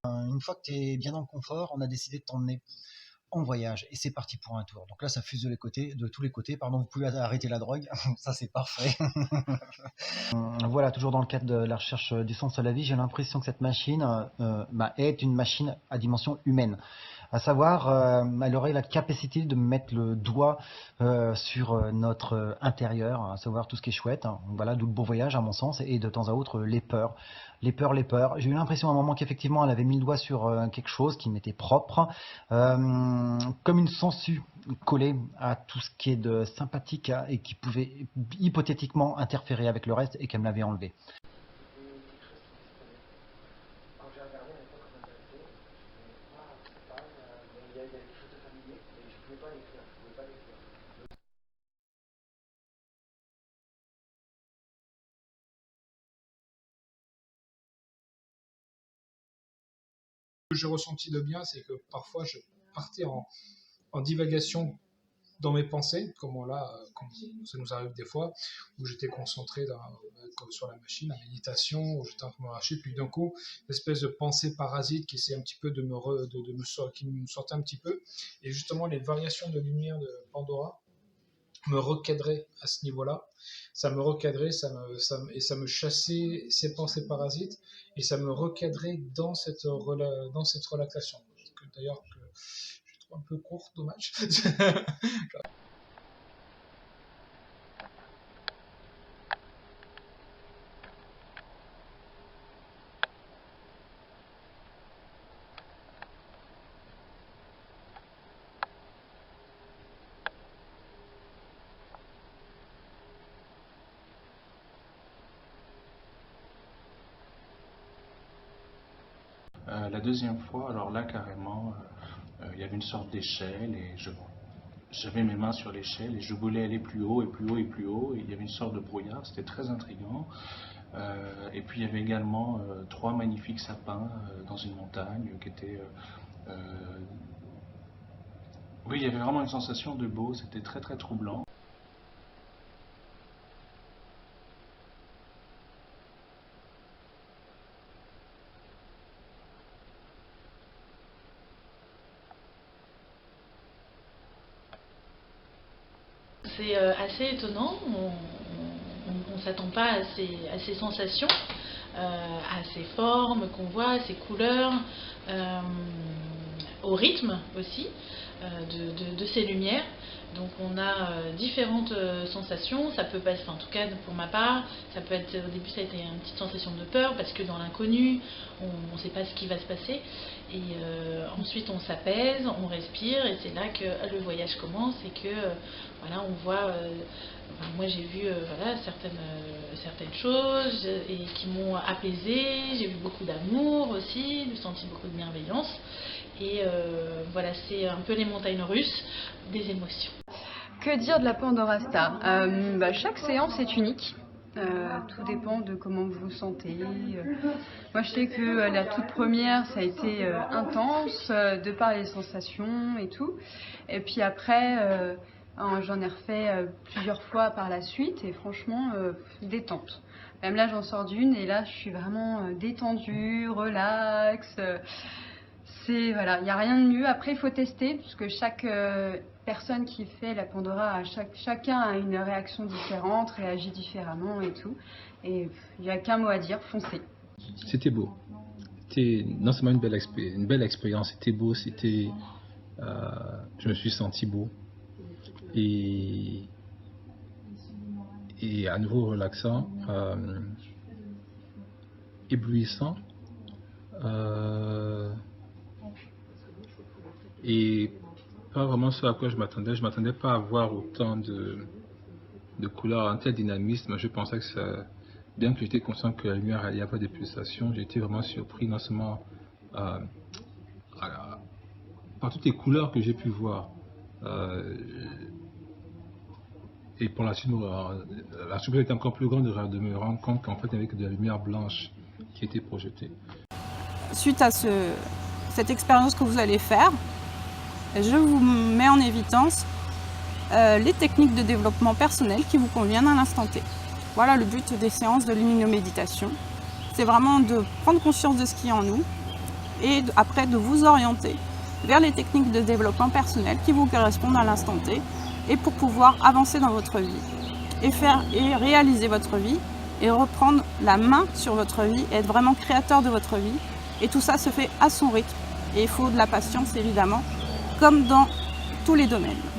Une fois que tu es bien dans le confort, on a décidé de t'emmener en voyage et c'est parti pour un tour. Donc là, ça fuse de tous les côtés. Pardon, vous pouvez arrêter la drogue, ça c'est parfait. Voilà, toujours dans le cadre de la recherche du sens à la vie, j'ai l'impression que cette machine est une machine à dimension humaine. À savoir, elle aurait la capacité de mettre le doigt sur notre intérieur, à savoir tout ce qui est chouette. Hein. Voilà, d'où le beau voyage à mon sens, et de temps à autre les peurs. Les peurs, les peurs. J'ai eu l'impression à un moment qu'effectivement elle avait mis le doigt sur quelque chose qui m'était propre, comme une sangsue collée à tout ce qui est de sympathique et qui pouvait hypothétiquement interférer avec le reste et qu'elle me l'avait enlevé. Que j'ai ressenti de bien, c'est que parfois je partais en divagation dans mes pensées, comme ça nous arrive des fois, où j'étais concentré comme sur la machine, la méditation, où j'étais en train de me lâcher, puis d'un coup, une espèce de pensée parasite qui essaie un petit peu qui me sortait un petit peu, et justement les variations de lumière de Pandora me recadraient à ce niveau-là, ça me recadrait, et ça me chassait ces pensées parasites, et ça me recadrait dans cette relaxation. D'ailleurs, que je trouve un peu court, dommage. La deuxième fois, alors là carrément, il y avait une sorte d'échelle et j'avais mes mains sur l'échelle et je voulais aller plus haut et plus haut et plus haut et il y avait une sorte de brouillard, c'était très intriguant. Et puis il y avait également trois magnifiques sapins dans une montagne qui étaient... oui, il y avait vraiment une sensation de beau, c'était très très troublant. C'est assez étonnant, on ne s'attend pas à ces sensations, à ces formes qu'on voit, à ces couleurs, au rythme aussi de ces lumières. Donc on a différentes sensations, ça peut passer, enfin, en tout cas pour ma part, ça peut être, au début ça a été une petite sensation de peur parce que dans l'inconnu, on ne sait pas ce qui va se passer. Et ensuite on s'apaise, on respire et c'est là que le voyage commence et que voilà, on voit, enfin, moi j'ai vu voilà, certaines choses et qui m'ont apaisée, j'ai vu beaucoup d'amour aussi, j'ai senti beaucoup de bienveillance. Et voilà, c'est un peu les montagnes russes des émotions. Que dire de la Pandora Star? Chaque séance est unique. Tout dépend de comment vous vous sentez. Moi, je sais que la toute première, ça a été intense, de par les sensations et tout. Et puis après, j'en ai refait plusieurs fois par la suite et franchement, détente. Même là, j'en sors d'une et là, je suis vraiment détendue, relax. Voilà, il n'y a rien de mieux. Après, il faut tester, parce que chaque personne qui fait la Pandora, chacun a une réaction différente, réagit différemment et tout. Et il n'y a qu'un mot à dire, foncez. C'était beau. C'était non seulement une belle expérience, c'était beau, je me suis senti beau. Et à nouveau relaxant, éblouissant. Et pas vraiment ce à quoi je m'attendais. Je m'attendais pas à voir autant de couleurs, un tel dynamisme. Je pensais que ça, bien que j'étais conscient que la lumière allait avoir des pulsations, j'ai été vraiment surpris non seulement par toutes les couleurs que j'ai pu voir. Et pour la suite, la surprise était encore plus grande de me rendre compte qu'en fait il y avait que de la lumière blanche qui était projetée. Suite à cette expérience que vous allez faire, je vous mets en évidence les techniques de développement personnel qui vous conviennent à l'instant T. Voilà le but des séances de luminoméditation. c'est vraiment de prendre conscience de ce qui est en nous et après de vous orienter vers les techniques de développement personnel qui vous correspondent à l'instant T et pour pouvoir avancer dans votre vie et réaliser votre vie et reprendre la main sur votre vie et être vraiment créateur de votre vie. Et tout ça se fait à son rythme et il faut de la patience évidemment, comme dans tous les domaines.